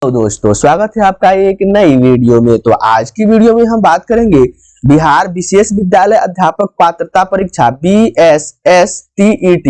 तो दोस्तों स्वागत है आपका एक नई वीडियो में। तो आज की वीडियो में हम बात करेंगे बिहार विशेष विद्यालय अध्यापक पात्रता परीक्षा BSSTET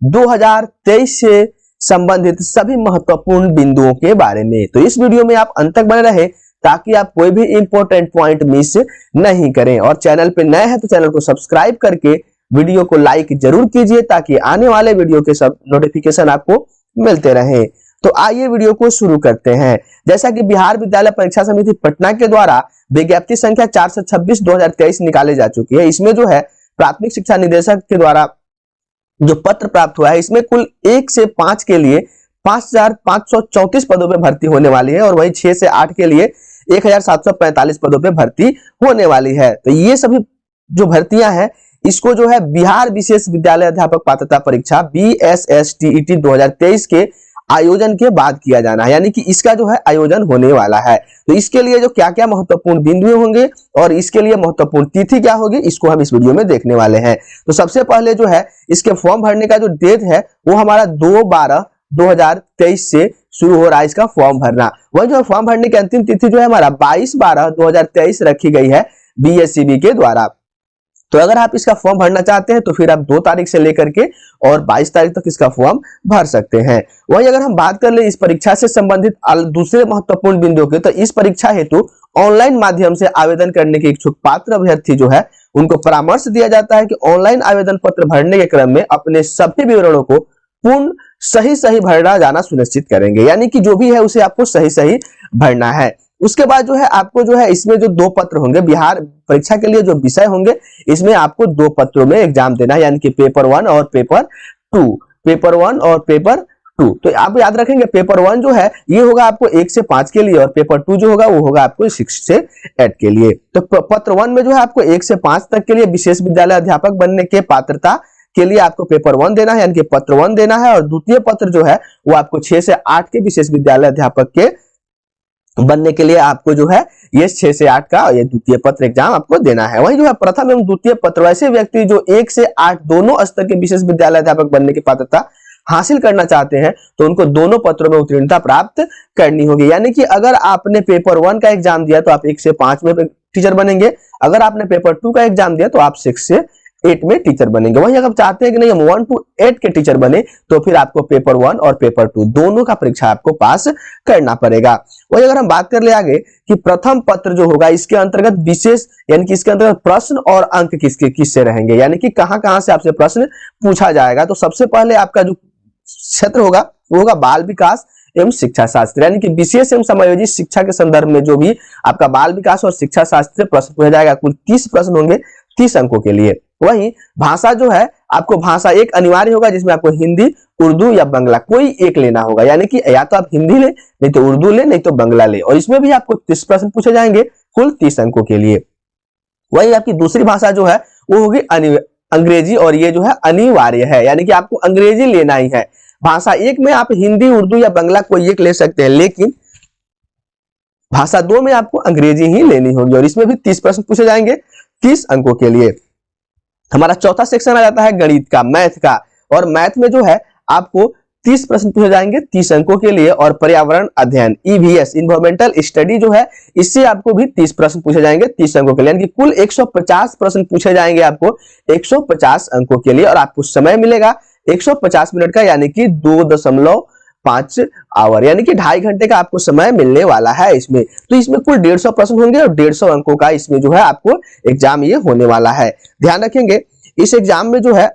2023 से संबंधित सभी महत्वपूर्ण बिंदुओं के बारे में। तो इस वीडियो में आप अंत तक बने रहे ताकि आप कोई भी इंपॉर्टेंट पॉइंट मिस नहीं करें। और चैनल पे नए हैं तो चैनल को सब्सक्राइब करके वीडियो को लाइक जरूर कीजिए ताकि आने वाले वीडियो के सब नोटिफिकेशन आपको मिलते रहे। तो आइए वीडियो को शुरू करते हैं। जैसा कि बिहार विद्यालय परीक्षा समिति पटना के द्वारा विज्ञप्ति संख्या 426/2023 निकाले जा चुकी है। इसमें जो है प्राथमिक शिक्षा निदेशक के द्वारा जो पत्र प्राप्त हुआ है, इसमें कुल 1 से 5 के लिए 5534 पदों पे भर्ती होने वाली है और वही 6 से 8 के लिए 1745 पदों पे भर्ती होने वाली है। तो ये सभी जो भर्तियां हैं इसको जो है बिहार विशेष विद्यालय अध्यापक पात्रता परीक्षा BSSTET 2023 के आयोजन के बाद किया जाना है, यानी कि इसका जो है आयोजन होने वाला है। तो इसके लिए जो क्या क्या महत्वपूर्ण बिंदु होंगे और इसके लिए महत्वपूर्ण तिथि क्या होगी, इसको हम इस वीडियो में देखने वाले हैं। तो सबसे पहले जो है इसके फॉर्म भरने का जो डेट है वो हमारा 2/12/2023 से शुरू हो रहा है इसका फॉर्म भरना। वही जो फॉर्म भरने की अंतिम तिथि जो है हमारा 22/12/2023 रखी गई है BSCB के द्वारा। तो अगर आप इसका फॉर्म भरना चाहते हैं तो फिर आप 2 तारीख से लेकर के और 22 तारीख तक इसका फॉर्म भर सकते हैं। वहीं अगर हम बात कर ले इस परीक्षा से संबंधित दूसरे महत्वपूर्ण बिंदुओं के, तो इस परीक्षा हेतु ऑनलाइन माध्यम से आवेदन करने के इच्छुक पात्र अभ्यर्थी जो है उनको परामर्श दिया जाता है कि ऑनलाइन आवेदन पत्र भरने के क्रम में अपने सभी विवरणों को पूर्ण सही भरना जाना सुनिश्चित करेंगे, यानी कि जो भी है उसे आपको सही भरना है। उसके बाद जो है आपको जो है इसमें जो 2 पत्र होंगे, बिहार परीक्षा के लिए जो विषय होंगे इसमें आपको 2 पत्रों में एग्जाम देना है, यानी कि पेपर 1 और पेपर 2। तो आप याद रखेंगे पेपर 1 जो है ये होगा आपको 1 से 5 के लिए और पेपर 2 जो होगा वो होगा आपको 6 से 8 के लिए। तो पत्र 1 में जो है आपको 1 से 5 तक के लिए विशेष विद्यालय अध्यापक बनने के पात्रता के लिए आपको पेपर 1 देना है, यानी कि पत्र 1 देना है। और द्वितीय पत्र जो है वो आपको 6 से 8 के विशेष विद्यालय अध्यापक के बनने के लिए आपको जो है ये 6 से 8 का ये द्वितीय पत्र एग्जाम आपको देना है। वही जो है प्रथम एवं द्वितीय पत्र वैसे व्यक्ति जो 1 से 8 दोनों स्तर के विशेष विद्यालय अध्यापक बनने की पात्रता हासिल करना चाहते हैं तो उनको दोनों पत्रों में उत्तीर्णता प्राप्त करनी होगी। यानी कि अगर आपने पेपर 1 का एग्जाम दिया तो आप 1 से 5 में टीचर बनेंगे, अगर आपने पेपर 2 का एग्जाम दिया तो आप 6 से 8 में टीचर बनेंगे। वहीं अगर चाहते हैं कि नहीं हम 1 to 8 के टीचर बने तो फिर आपको पेपर 1 और पेपर 2 दोनों का परीक्षा आपको पास करना पड़ेगा। वहीं अगर हम बात कर ले आगे कि प्रथम पत्र जो होगा इसके अंतर्गत विशेष यानी कि इसके अंतर्गत प्रश्न और अंक किससे रहेंगे, यानी कि कहां से आपसे प्रश्न पूछा जाएगा। तो सबसे पहले आपका जो क्षेत्र होगा वो होगा बाल विकास एवं शिक्षा शास्त्र, यानी कि विशेष एवं समायोजित शिक्षा के संदर्भ में जो भी आपका बाल विकास और शिक्षा शास्त्र से प्रश्न पूछा जाएगा। कुल 30 प्रश्न होंगे 30 अंकों के लिए। वहीं भाषा जो है आपको भाषा एक अनिवार्य होगा जिसमें आपको हिंदी, उर्दू या बंगला कोई एक लेना होगा, यानी कि या तो आप हिंदी ले, नहीं तो उर्दू ले, नहीं तो बंगला ले। और इसमें भी आपको 30 प्रश्न पूछे जाएंगे कुल 30 अंकों के लिए। वही आपकी दूसरी भाषा जो है वो होगी अंग्रेजी और ये जो है अनिवार्य है, यानी कि आपको अंग्रेजी लेना ही है। भाषा 1 में आप हिंदी, उर्दू या बंगला कोई एक ले सकते हैं, लेकिन भाषा 2 में आपको अंग्रेजी ही लेनी होगी और इसमें भी 30 प्रश्न पूछे जाएंगे 30 अंकों के लिए। हमारा चौथा सेक्शन आ जाता है गणित का, मैथ का, और मैथ में जो है आपको 30 प्रश्न पूछे जाएंगे 30 अंकों के लिए। और पर्यावरण अध्ययन EVS इन्वायरमेंटल स्टडी जो है इससे आपको भी 30 प्रश्न पूछे जाएंगे 30 अंकों के लिए, यानी कि कुल 150 प्रश्न पूछे जाएंगे आपको 150 अंकों के लिए। और आपको समय मिलेगा 150 मिनट का, यानी कि 2.5 आवर, यानी कि 2.5 घंटे का आपको समय मिलने वाला है इसमें। तो इसमें कुल 150 प्रश्न होंगे और 150 अंकों का इसमें जो है आपको एग्जाम ये होने वाला है। ध्यान रखेंगे इस एग्जाम में जो है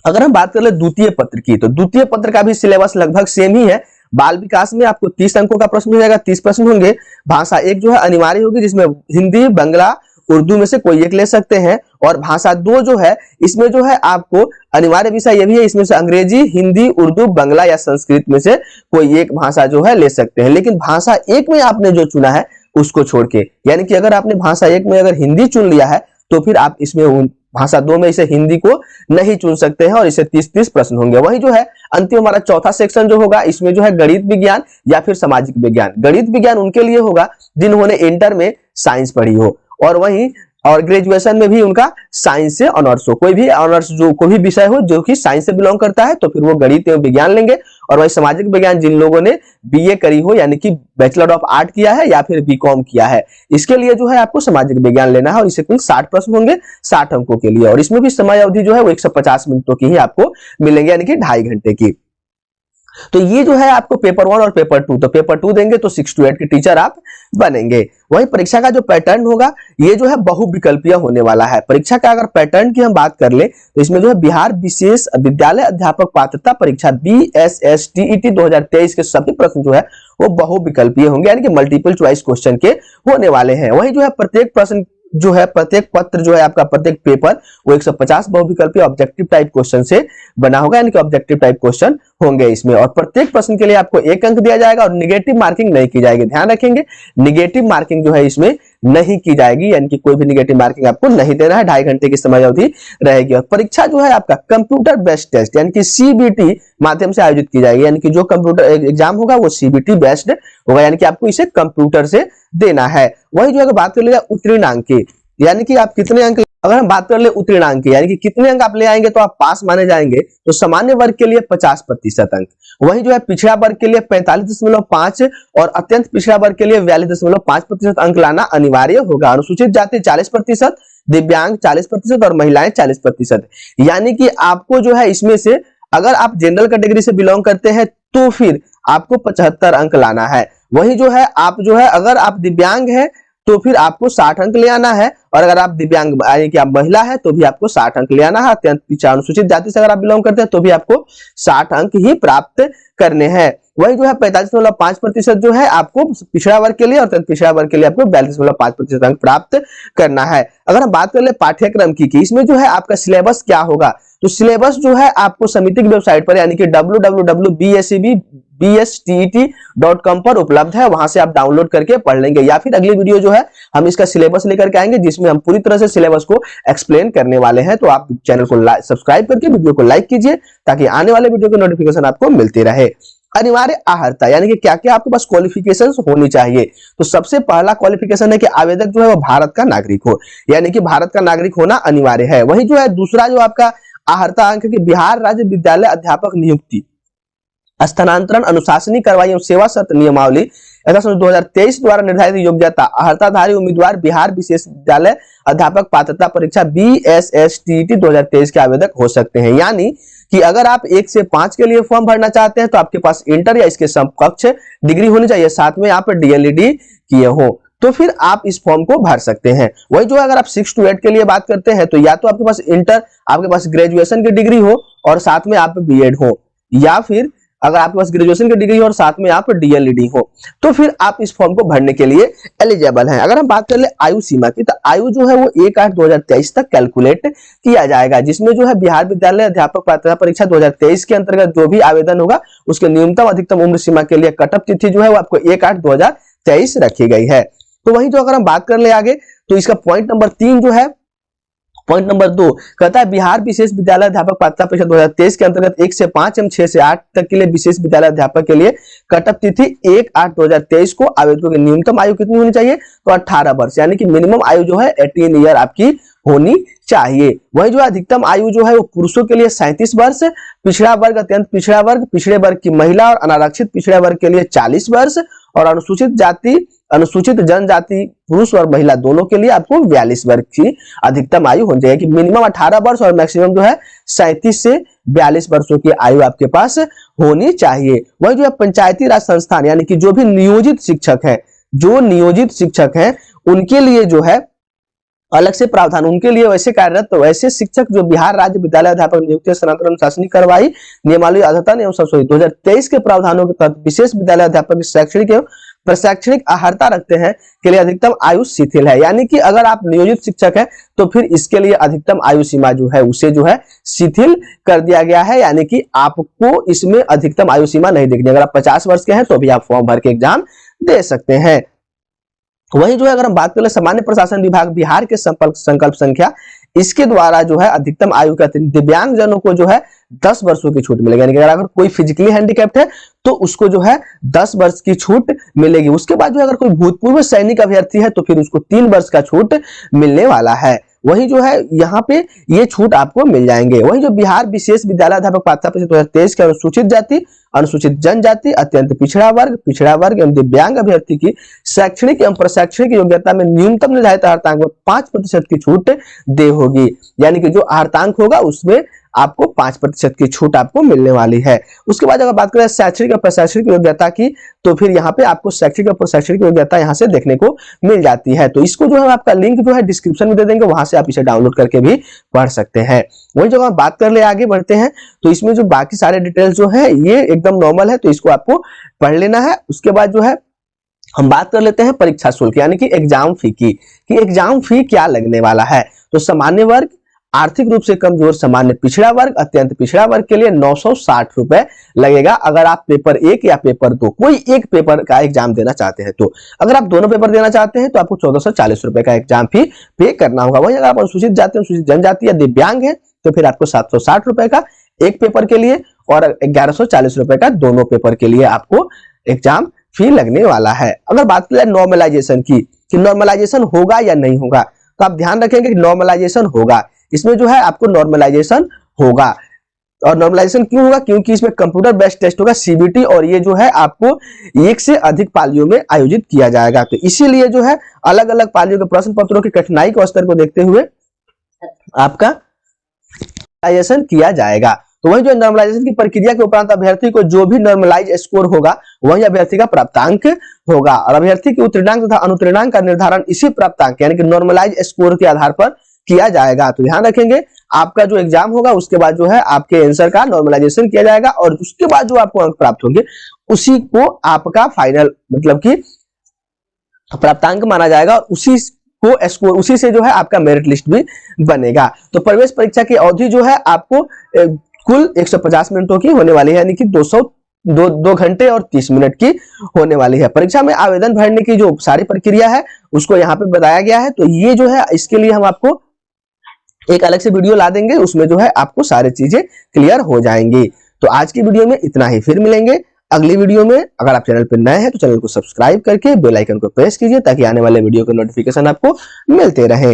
अगर हम बात कर ले द्वितीय पत्र की, तो द्वितीय पत्र का भी सिलेबस लगभग सेम ही है। बाल विकास में आपको 30 अंकों का प्रश्न हो जाएगा, 30 प्रश्न होंगे। भाषा 1 जो है अनिवार्य होगी जिसमें हिंदी, बंगला, उर्दू में से कोई एक ले सकते हैं। और भाषा 2 जो है इसमें जो है आपको अनिवार्य विषय ये भी है, इसमें से अंग्रेजी, हिंदी, उर्दू, बंगला या संस्कृत में से कोई एक भाषा जो है ले सकते हैं। लेकिन भाषा 1 में आपने जो चुना है उसको छोड़ के, यानी कि अगर आपने भाषा 1 में अगर हिंदी चुन लिया है तो फिर आप इसमें भाषा 2 में इसे हिंदी को नहीं चुन सकते हैं और इसे 30 प्रश्न होंगे। वही जो है अंतिम हमारा चौथा सेक्शन जो होगा इसमें जो है गणित विज्ञान या फिर सामाजिक विज्ञान। गणित विज्ञान उनके लिए होगा जिन्होंने इंटर में साइंस पढ़ी हो। और वहीं और ग्रेजुएशन में भी उनका साइंस से ऑनर्स हो, कोई भी ऑनर्स जो कोई भी विषय हो जो कि साइंस से बिलोंग करता है तो फिर वो गणित एवं विज्ञान लेंगे। और वही सामाजिक विज्ञान जिन लोगों ने बीए करी हो यानी कि बैचलर ऑफ आर्ट किया है या फिर बीकॉम किया है, इसके लिए जो है आपको सामाजिक विज्ञान लेना है और इससे कुल 60 प्रश्न होंगे 60 अंकों के लिए। और इसमें भी समय अवधि जो है वो 150 मिनटों की ही आपको मिलेंगे यानी कि 2.5 घंटे की। तो ये जो है आपको पेपर 1 और पेपर 2, तो पेपर 2 देंगे तो 6 to 8 के टीचर आप बनेंगे। वही परीक्षा का जो पैटर्न होगा ये जो है बहुविकल्पीय होने वाला है। परीक्षा का अगर पैटर्न की हम बात कर ले तो इसमें जो है बिहार विशेष विद्यालय अध्यापक पात्रता परीक्षा BSSTET 2023 के सभी प्रश्न जो है वो बहुविकल्पीय होंगे यानी कि मल्टीपल चॉइस क्वेश्चन के होने वाले हैं। वही जो है प्रत्येक प्रश्न जो है प्रत्येक पत्र जो है आपका प्रत्येक पेपर वो 150 बहुविकल्पीय ऑब्जेक्टिव टाइप क्वेश्चन से बना होगा यानी कि ऑब्जेक्टिव टाइप क्वेश्चन होंगे इसमें। और प्रत्येक प्रश्न के लिए आपको 1 अंक दिया जाएगा और निगेटिव मार्किंग नहीं की जाएगी। ध्यान रखेंगे निगेटिव मार्किंग जो है इसमें नहीं की जाएगी यानी कि कोई भी निगेटिव मार्किंग आपको नहीं देना है। 2.5 घंटे की समय अवधि रहेगी। और परीक्षा जो है आपका कंप्यूटर बेस्ड टेस्ट यानी कि CBT माध्यम से आयोजित की जाएगी यानी कि जो कंप्यूटर एग्जाम होगा वो CBT बेस्ड होगा यानी कि आपको इसे कंप्यूटर से देना है। वही जो अगर बात कर लिया उत्तीर्णांक की यानी कि आप कितने अंक, अगर हम बात कर ले उत्तीर्णांक की यानी कि कितने अंक आप ले आएंगे तो आप पास माने जाएंगे, तो सामान्य वर्ग के लिए 50% अंक, वही जो है पिछड़ा वर्ग के लिए 45.5 और अत्यंत पिछड़ा वर्ग के लिए 42.5% अंक लाना अनिवार्य होगा। अनुसूचित जाति 40%, दिव्यांग 40% और महिलाएं 40%। यानी कि आपको जो है इसमें से अगर आप जनरल कैटेगरी से बिलोंग करते हैं तो फिर आपको 75 अंक लाना है। वही जो है आप जो है अगर आप दिव्यांग है तो फिर आपको 60 अंक ले आना है और अगर आप दिव्यांग यानी कि आप महिला है तो भी आपको 60 अंक ले आना है। अत्यंत पिछड़ा अनुसूचित जाति से अगर आप बिलोंग करते हैं तो भी आपको 60 अंक ही प्राप्त करने हैं। वही जो है 45.5% जो है आपको पिछड़ा वर्ग के लिए और अत्यंत पिछड़ा वर्ग के लिए आपको 42.5% अंक प्राप्त करना है। अगर हम बात कर ले पाठ्यक्रम की इसमें जो है आपका सिलेबस क्या होगा, तो सिलेबस जो है आपको समिति की वेबसाइट पर यानी कि www.bstet.com पर उपलब्ध है, वहां से आप डाउनलोड करके पढ़ लेंगे। या फिर अगली वीडियो जो है हम इसका सिलेबस लेकर के आएंगे जिसमें हम पूरी तरह से सिलेबस को एक्सप्लेन करने वाले हैं। तो आप चैनल को सब्सक्राइब करके वीडियो को लाइक कीजिए ताकि आने वाले वीडियो की नोटिफिकेशन आपको मिलती रहे। अनिवार्य अर्हता यानी कि क्या क्या आपके पास क्वालिफिकेशंस होनी चाहिए, तो सबसे पहला क्वालिफिकेशन है कि आवेदक जो है वो भारत का नागरिक हो यानी कि भारत का नागरिक होना अनिवार्य है। वही जो है दूसरा जो आपका अर्हता अंक है कि बिहार राज्य विद्यालय अध्यापक नियुक्ति स्थानांतरण अनुशासनिक कार्रवाई एवं सेवा शर्त नियमावली 2023 द्वारा निर्धारित योग्यता अर्हताधारी उम्मीदवार बिहार विशेष विद्यालय अध्यापक पात्रता परीक्षा BSSTET 2023 के आवेदक हो सकते हैं। यानी कि अगर आप 1 से 5 के लिए फॉर्म भरना चाहते हैं तो आपके पास इंटर या इसके समकक्ष डिग्री होनी चाहिए, साथ में आप DLED किए हो तो फिर आप इस फॉर्म को भर सकते हैं। वही जो अगर आप 6 to 8 के लिए बात करते हैं तो या तो आपके पास इंटर, आपके पास ग्रेजुएशन की डिग्री हो और साथ में आप BEd हो, या फिर अगर आपके पास ग्रेजुएशन की डिग्री हो और साथ में आप DLED हो तो फिर आप इस फॉर्म को भरने के लिए एलिजिबल हैं। अगर हम बात कर ले आयु सीमा की तो आयु जो है वो 1/8/2023 तक कैलकुलेट किया जाएगा, जिसमें जो है बिहार विद्यालय अध्यापक पात्रता परीक्षा 2023 के अंतर्गत जो भी आवेदन होगा उसके न्यूनतम अधिकतम उम्र सीमा के लिए कट ऑफ तिथि जो है वो आपको 1/8/2023 रखी गई है। तो वही जो अगर हम बात कर ले आगे तो इसका पॉइंट नंबर 3 जो है, पॉइंट नंबर 2 कहता है बिहार विशेष विद्यालय अध्यापक पात्रता परीक्षा 2023 के अंतर्गत 1 से 5 एवं 6 से 8 तक के लिए विशेष विद्यालय अध्यापक के लिए कट ऑफ तिथि 1/8/2023 को आवेदकों की न्यूनतम आयु कितनी होनी चाहिए, तो 18 वर्ष यानी कि मिनिमम आयु जो है 18 ईयर आपकी होनी चाहिए। वही जो अधिकतम आयु जो है वो पुरुषों के लिए 37 वर्ष, पिछड़ा वर्ग अत्यंत पिछड़ा वर्ग, पिछड़े वर्ग की महिला और अनारक्षित पिछड़े वर्ग के लिए 40 वर्ष और अनुसूचित जाति अनुसूचित जनजाति पुरुष और महिला दोनों के लिए आपको 42 वर्ष की अधिकतम आयु हो जाएगी। मिनिमम 18 वर्ष और मैक्सिमम जो है 37 से 42 वर्षों की आयु आपके पास होनी चाहिए। वही जो है पंचायती राज संस्थान यानी कि जो भी नियोजित शिक्षक हैं, जो नियोजित शिक्षक हैं उनके लिए जो है अलग से प्रावधान, उनके लिए वैसे कार्यरत तो वैसे शिक्षक जो बिहार राज्य विद्यालय अध्यापक नियुक्ति स्थानांतरण अनुशासनिक कार्रवाई नियमावली अद्यतन एवं संशोधित 2023 के प्रावधानों के तहत विशेष विद्यालय अध्यापक शैक्षणिक एवं प्रशैक्षणिक अर्हता रखते हैं के लिए अधिकतम आयु शिथिल है। यानी कि अगर आप नियोजित शिक्षक हैं तो फिर इसके लिए अधिकतम आयु सीमा जो है उसे जो है शिथिल कर दिया गया है, यानी कि आपको इसमें अधिकतम आयु सीमा नहीं देखनी। अगर आप 50 वर्ष के हैं तो भी आप फॉर्म भर के एग्जाम दे सकते हैं। वही जो है अगर हम बात करें सामान्य प्रशासन विभाग बिहार के संकल्प संख्या, इसके द्वारा जो है अधिकतम आयु के दिव्यांग जनों को जो है 10 वर्षों की छूट मिलेगी। यानी कि अगर कोई फिजिकली हैंडीकैप्ड है तो उसको जो है 10 वर्ष की छूट मिलेगी। उसके बाद जो अगर कोई भूतपूर्व सैनिक अभ्यर्थी है तो फिर उसको 3 वर्ष का छूट मिलने वाला है। वही जो है यहाँ पे ये छूट आपको मिल जाएंगे। वही जो बिहार विशेष विद्यालय अध्यापक पात्रता परिषद 2023 के अनुसूचित जाति, अनुसूचित जनजाति, अत्यंत पिछड़ा वर्ग एवं दिव्यांग अभ्यर्थी की शैक्षणिक एवं प्रशैक्षणिक योग्यता में न्यूनतम निर्धारित आहार्तांक में 5% की छूट दे होगी। यानी कि जो आहार्तांक होगा उसमें आपको 5% की छूट आपको मिलने वाली है। उसके बाद अगर बात करें शैक्षणिक और प्रशैक्षणिक योग्यता की, तो फिर यहाँ पे आपको शैक्षणिक और प्रशैक्षणिक योग्यता यहाँ से देखने को मिल जाती है। तो इसको जो है आपका लिंक जो है डिस्क्रिप्शन में दे देंगे, वहां से आप इसे डाउनलोड करके भी पढ़ सकते हैं। वही जब हम बात कर ले आगे बढ़ते हैं तो इसमें जो बाकी सारे डिटेल्स जो है ये एकदम नॉर्मल है, तो इसको आपको पढ़ लेना है। उसके बाद जो है हम बात कर लेते हैं परीक्षा शुल्क यानी कि एग्जाम फी की, कि एग्जाम फी क्या लगने वाला है। तो सामान्य वर्ग, आर्थिक रूप से कमजोर, सामान्य पिछड़ा वर्ग, अत्यंत पिछड़ा वर्ग के लिए 960 रुपए लगेगा अगर आप पेपर 1 या पेपर 2 कोई एक पेपर का एग्जाम देना चाहते हैं। तो अगर आप दोनों पेपर देना चाहते हैं तो आपको 1440 रुपए का एग्जाम फी पे करना होगा। वही अगर आप अनुसूचित जाति, अनुसूचित जनजाति या दिव्यांग है तो फिर आपको 760 रुपए का एक पेपर के लिए और 1140 रुपए का दोनों पेपर के लिए आपको एग्जाम फी लगने वाला है। अगर बात करें नॉर्मलाइजेशन की, कि नॉर्मलाइजेशन होगा या नहीं होगा, तो आप ध्यान रखेंगे कि नॉर्मलाइजेशन होगा। इसमें जो है आपको नॉर्मलाइजेशन होगा। और नॉर्मलाइजेशन क्यों होगा? क्योंकि इसमें कंप्यूटर बेस्ड टेस्ट होगा सीबीटी, और ये जो है आपको 1 से अधिक पालियों में आयोजित किया जाएगा। तो इसीलिए जो है अलग अलग पालियों के प्रश्न पत्रों की कठिनाई के स्तर को देखते हुए आपका नॉर्मलाइजेशन किया जाएगा। तो वही जो नॉर्मलाइजेशन की प्रक्रिया के उपरांत अभ्यर्थी को जो भी नॉर्मलाइज स्कोर होगा वही अभ्यर्थी का प्राप्तांक होगा, और अभ्यर्थी के उत्तीर्णांक तथा अनुत्तीर्णांक का निर्धारण इसी प्राप्तांक यानी कि नॉर्मलाइज स्कोर के आधार पर किया जाएगा। तो ध्यान रखेंगे आपका जो एग्जाम होगा उसके बाद जो है आपके आंसर का नॉर्मलाइजेशन किया जाएगा, और उसके बाद जो आपको अंक प्राप्त होंगे उसी को आपका फाइनल मतलब कि प्राप्तांक माना जाएगा, और उसी को स्कोर, उसी से जो है आपका मेरिट लिस्ट भी बनेगा। तो प्रवेश परीक्षा की अवधि जो है आपको कुल 150 मिनटों की होने वाली है, यानी कि 2 घंटे और 30 मिनट की होने वाली है। परीक्षा में आवेदन भरने की जो सारी प्रक्रिया है उसको यहाँ पे बताया गया है। तो ये जो है इसके लिए हम आपको एक अलग से वीडियो ला देंगे, उसमें जो है आपको सारी चीजें क्लियर हो जाएंगी। तो आज की वीडियो में इतना ही, फिर मिलेंगे अगली वीडियो में। अगर आप चैनल पर नए हैं तो चैनल को सब्सक्राइब करके बेल आइकन को प्रेस कीजिए ताकि आने वाले वीडियो के नोटिफिकेशन आपको मिलते रहे।